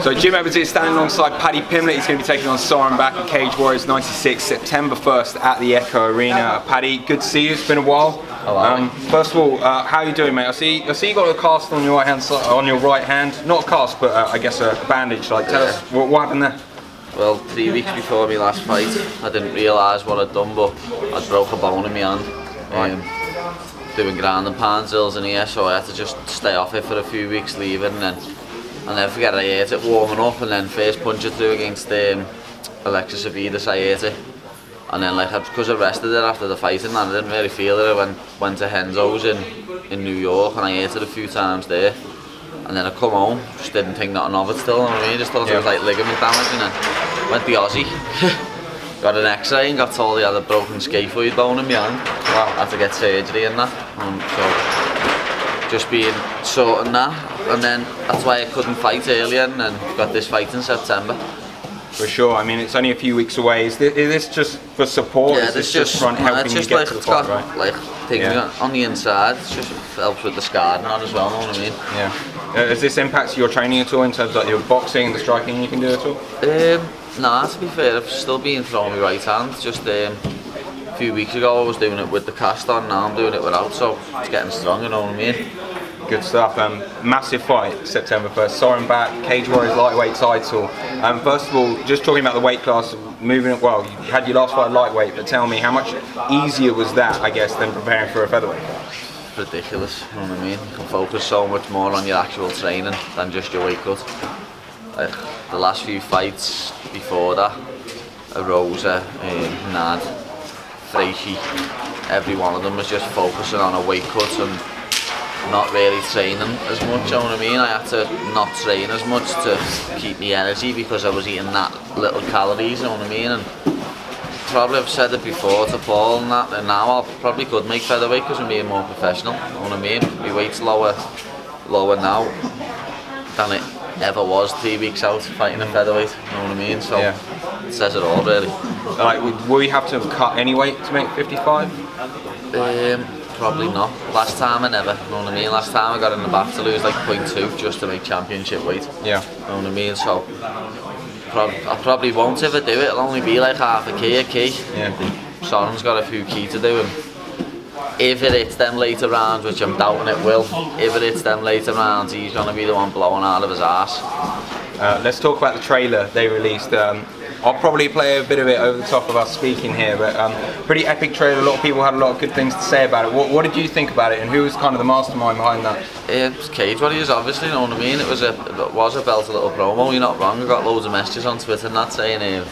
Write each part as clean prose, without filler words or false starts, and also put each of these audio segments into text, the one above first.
So Jim Edwards is standing alongside Paddy Pimblett. He's going to be taking on SPUR back at Cage Warriors 96, September 1st at the Echo Arena. Paddy, good to see you. It's been a while. Hello. First of all, how are you doing, mate? I see you got a cast on your right hand side, on your right hand. Not a cast, but I guess a bandage. Like, tell us what happened there. Well, 3 weeks before my last fight, I didn't realise what I'd done, but I broke a bone in my hand. Doing ground and pound drills in here, so I had to just stay off it for a few weeks, leave it, and then I'll never forget I ate it warming up, and then first punch it through against Alexis Avidas, I ate it, and then like because I rested it after the fight and I didn't really feel it. I went to Henzo's in New York and I ate it a few times there, and then I come home, just didn't think nothing of it still, you know what I mean? Just thought it was like ligament damage, and then went to Aussie. Got an X-ray and got told he had a broken scaphoid bone in my hand. Wow. I had to get surgery in that. So just being sorting that, and then that's why I couldn't fight earlier, and then got this fight in September. For sure. I mean, it's only a few weeks away. Is this just for support? Yeah, is this just helping you get like, to the fight, right? Like things on the inside. It just helps with the scar and that as well. Know what I mean? Yeah. Has this impacted your training at all in terms of like your boxing and the striking you can do at all? Nah, to be fair, I've still been throwing my right hand. Just a few weeks ago I was doing it with the cast on, now I'm doing it without, so it's getting strong, you know what I mean? Good stuff. Massive fight, September 1st, SPUR back, Cage Warriors lightweight title. First of all, just talking about the weight class, moving, well, you had your last fight lightweight, but tell me, how much easier was that, I guess, than preparing for a featherweight? Ridiculous, you know what I mean? You can focus so much more on your actual training than just your weight cut. Like, the last few fights before that, Rosa, Nad, Freishi, every one of them was just focusing on a weight cut and not really training as much, you know what I mean? I had to not train as much to keep me energy because I was eating that little calories, you know what I mean? And probably I've said it before to Paul and that, and now I probably could make featherweight because I'm being more professional, you know what I mean? My weight's lower now than it ever was 3 weeks out fighting a featherweight, you know what I mean? So it says it all really. Like, will you have to cut any weight to make 55? Probably not. Last time I never, you know what I mean? Last time I got in the back to lose like 0.2 just to make championship weight. Yeah. You know what I mean? So I probably won't if I do it. It'll only be like half a key. Yeah. Soren's got a few key to do, and if it hits them later rounds, which I'm doubting it will, if it hits them later rounds, he's going to be the one blowing out of his ass. Let's talk about the trailer they released. I'll probably play a bit of it over the top of us speaking here, but pretty epic trailer. A lot of people had a lot of good things to say about it. What did you think about it, and who was kind of the mastermind behind that? It's Cage Warriors, obviously, you know what I mean? It was a belter little promo, you're not wrong. I got loads of messages on Twitter and that saying,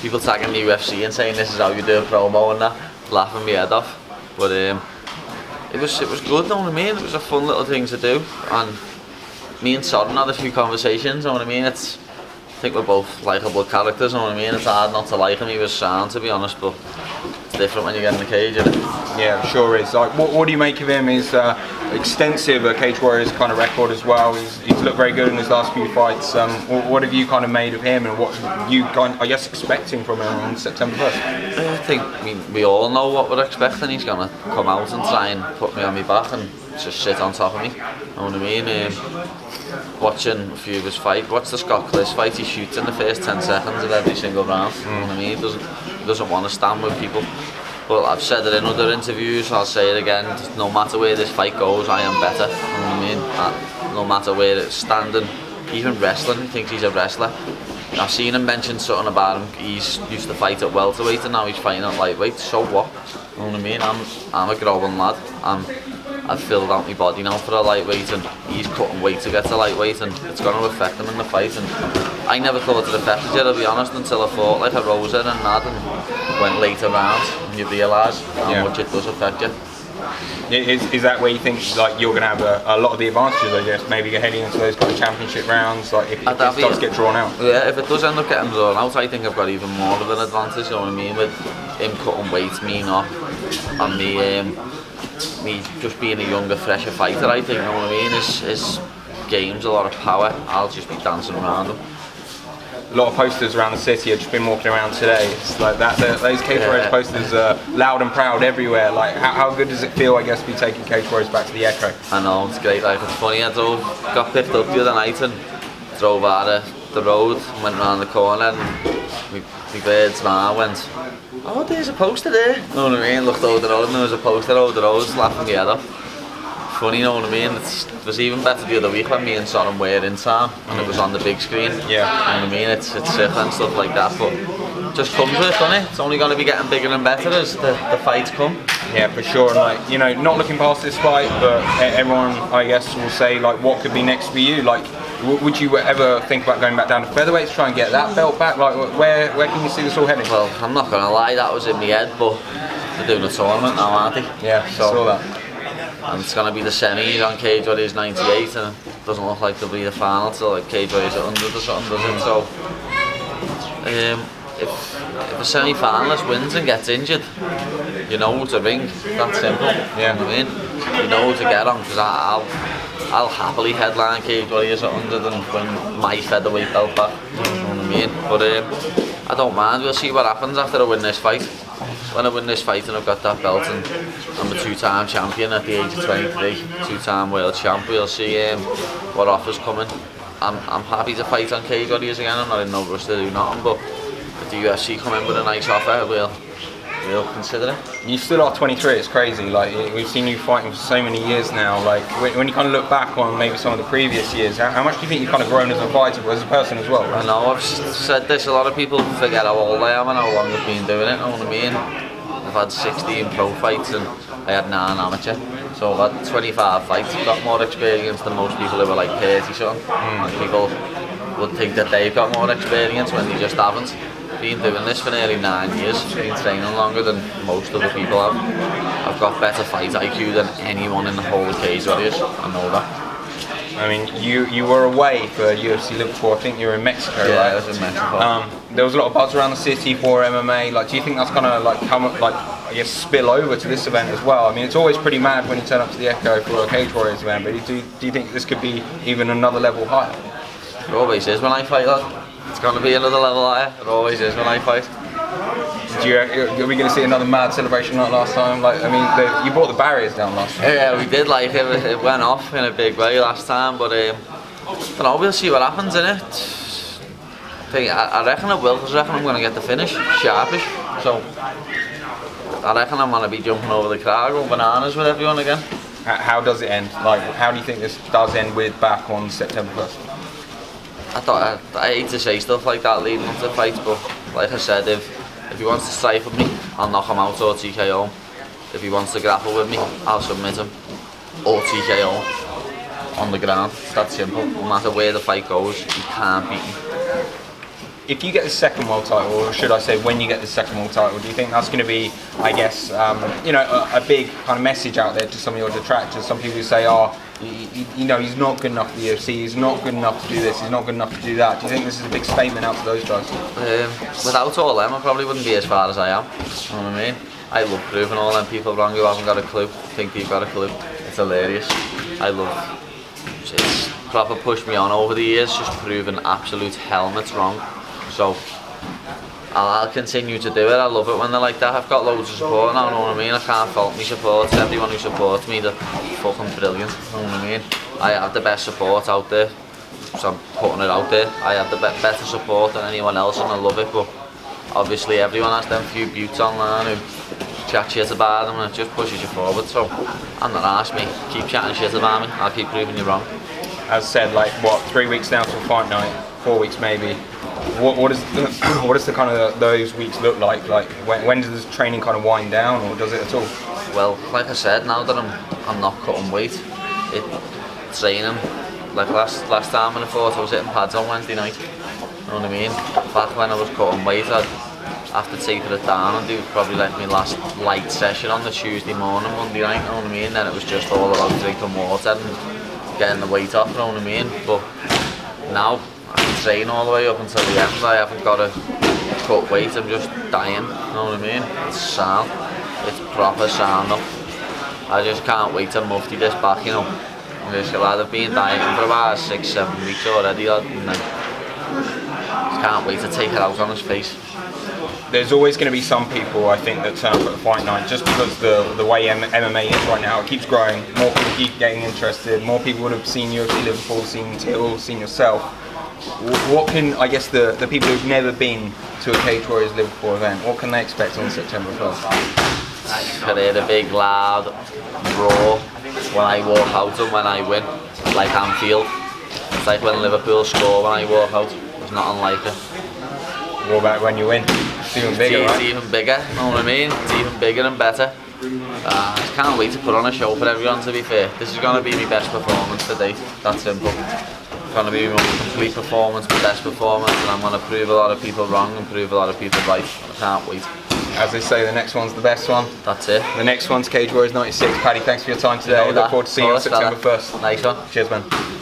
people tagging the UFC and saying this is how you do a promo and that, laughing me head off. But it was good, you know what I mean? It was a fun little thing to do, and me and Soren had a few conversations, you know what I mean? I think we're both likeable characters, you know what I mean? It's hard not to like him. He was sound, to be honest, but it's different when you get in the cage, isn't it? Yeah, sure is. Like, what do you make of him? His extensive Cage Warriors kind of record as well. He's looked very good in his last few fights. What have you kind of made of him, and what you I guess expecting from him on September 1st? I mean, we all know what we're expecting. He's gonna come out and try and put me on my back and just sit on top of me. You know what I mean? Watching a few of his fight, watch the Scott Cliss fight, he shoots in the first 10 seconds of every single round, you know what I mean? He doesn't want to stand with people. But I've said it in other interviews, I'll say it again, no matter where this fight goes, I am better, you know what I mean? No matter where it's standing, even wrestling, he thinks he's a wrestler. I've seen him mention something about him, he's used to fight at welterweight and now he's fighting at lightweight, so what? You know what I mean? I'm a growing lad. I've filled out my body now for a lightweight, and he's cutting weight to get to lightweight, and it's going to affect him in the fight. And I never thought it affected you, to be honest, until I fought like a Rosa and Nad and went later rounds, and you realise how much it does affect you. Is that where you think like you're going to have a lot of the advantages, I guess, maybe heading into those kind of championship rounds, like if it does get drawn out? Yeah, if it does end up getting drawn out, I think I've got even more of an advantage, you know what I mean, with him cutting weight, me not, and me just being a younger, fresher fighter, I think, you know what I mean, his game's a lot of power, I'll just be dancing around him. A lot of posters around the city. I've just been walking around today. It's like that. Those Cage Warriors posters are loud and proud everywhere. Like, how good does it feel, I guess, to be taking Cage Warriors back to the Echo? I know, it's great. Like, it's funny. I got picked up the other night and drove out of up the road, went round the corner, and my bird's man went, "Oh, there's a poster there." You know what I mean? Looked over the road and there was a poster over the road, laughing my head off. Funny, you know what I mean? It was even better the other week when me and Soren were in town and it was on the big screen. Yeah. You know what I mean? It's sick and stuff like that, but just comes with it, doesn't it? It's only going to be getting bigger and better as the fights come. Yeah, for sure. And like, you know, not looking past this fight, but everyone, I guess, will say like, what could be next for you? Like, would you ever think about going back down to featherweight to try and get that belt back? Like, where can you see this all heading? Well, I'm not going to lie, that was in my head, but they're doing a tournament now, aren't they? Yeah, so, saw that. And it's going to be the semis on Cage Warriors 98, and it doesn't look like there'll be the final till like Cage Warriors 100 or something, does it? So, if a semi-finalist wins and gets injured, you know to ring. That's simple. Yeah. You know what I mean? You know to get on, because I'll happily headline Cage Warriors 100 and win my featherweight belt back. You know what I mean? But I don't mind. We'll see what happens after I win this fight. When I win this fight and I've got that belt and I'm a two-time champion at the age of 23, two-time world champ, we'll see what offers coming. I'm happy to fight on Cage Warriors again. I'm not in no rush to do nothing, but if the UFC come in with a nice offer, we'll consider it. You still are 23, it's crazy. Like, we've seen you fighting for so many years now. Like, when you kind of look back on maybe some of the previous years, how much do you think you've kind of grown as a fighter, as a person as well? Right? I know, I've said this, a lot of people forget how old I am and how long I've been doing it, you know what I mean? I've had 16 pro fights and I had 9 amateur. So I've had 25 fights, I've got more experience than most people who are like 30 something. And people would think that they've got more experience when they just haven't. Been doing this for nearly 9 years, been training longer than most other people have. I've got better fight IQ than anyone in the whole of Cage Warriors, I know that. I mean, you were away for UFC Liverpool. I think you were in Mexico, right? Yeah, I was in Mexico. There was a lot of buzz around the city for MMA. Like, do you think that's gonna like come up, like, I guess, spill over to this event as well? I mean, it's always pretty mad when you turn up to the Echo for a Cage Warriors event, but do you think this could be even another level higher? It always is when I fight, lad. It's going to be another level higher. It always is when I fight. Are we going to see another mad celebration like last time? Like, I mean, you brought the barriers down last time. Yeah, we did. Like, it went off in a big way last time, but I don't know, we'll see what happens in it. I reckon it will, because I reckon I'm going to get the finish sharpish. So I reckon I'm going to be jumping over the crowd, going bananas with everyone again. How does it end? Like, how do you think this does end with back on September 1st? I hate to say stuff like that leading up to the fight, but like I said, if he wants to strike with me, I'll knock him out or TKO him. If he wants to grapple with me, I'll submit him or TKO him on the ground. It's that simple. No matter where the fight goes, you can't beat me. If you get the second world title, or should I say when you get the second world title, do you think that's going to be, I guess, you know, a big kind of message out there to some of your detractors? Some people who say, oh, you know, he's not good enough for the UFC, he's not good enough to do this, he's not good enough to do that. Do you think this is a big statement out to those guys? Without all them, I probably wouldn't be as far as I am. You know what I mean? I love proving all them people wrong who haven't got a clue, think they've got a clue. It's hilarious. I love it's proper pushed me on over the years, just proving absolute helmets wrong. So I'll continue to do it. I love it when they're like that. I've got loads of support now, you know what I mean? I can't fault me support. Everyone who supports me, they're fucking brilliant, you know what I mean? I have the best support out there, so I'm putting it out there. I have the better support than anyone else and I love it, but obviously everyone has them few buttes online who chat shit about them and it just pushes you forward. So I'm not asking me, keep chatting shit about me, I'll keep proving you wrong. As said, like, what, 3 weeks now till fight night, 4 weeks maybe. What does the kind of those weeks look like? Like, when does the training kind of wind down, or does it at all? Well, like I said, now that I'm not cutting weight, training, like last time when I fought, I was hitting pads on Wednesday night. You know what I mean? Back when I was cutting weight, I'd have to taper it down and do probably like my last light session on the Tuesday morning, Monday night. You know what I mean? Then it was just all about drinking water and getting the weight off. You know what I mean? But now I can train all the way up until the end. I haven't got to cut weight, I'm just dying, you know what I mean? It's sound, it's proper sound up. I just can't wait to mufti this back, you know. I've been dieting for about 6-7 weeks already, and then just can't wait to take it out on his face. There's always going to be some people, I think, that turn up at the fight night just because the way MMA is right now. It keeps growing, more people keep getting interested, more people would have seen UFC Liverpool, seen Till, seen yourself. What can, I guess, the people who've never been to a Cage Warriors Liverpool event, what can they expect on September 1st? I hear the big loud roar when I walk out and when I win, like Anfield. It's like when Liverpool score when I walk out. There's nothing like it. What about when you win? It's even bigger, right? It's even bigger, you know what I mean? It's even bigger and better. I just can't wait to put on a show for everyone, to be fair. This is going to be my best performance to date, that's simple. It's going to be my complete performance, my best performance, and I'm going to prove a lot of people wrong and prove a lot of people right. I can't wait. As they say, the next one's the best one. That's it. The next one's Cage Warriors 96. Paddy, thanks for your time today. I look forward to seeing you on September 1st. Nice one. Cheers, man.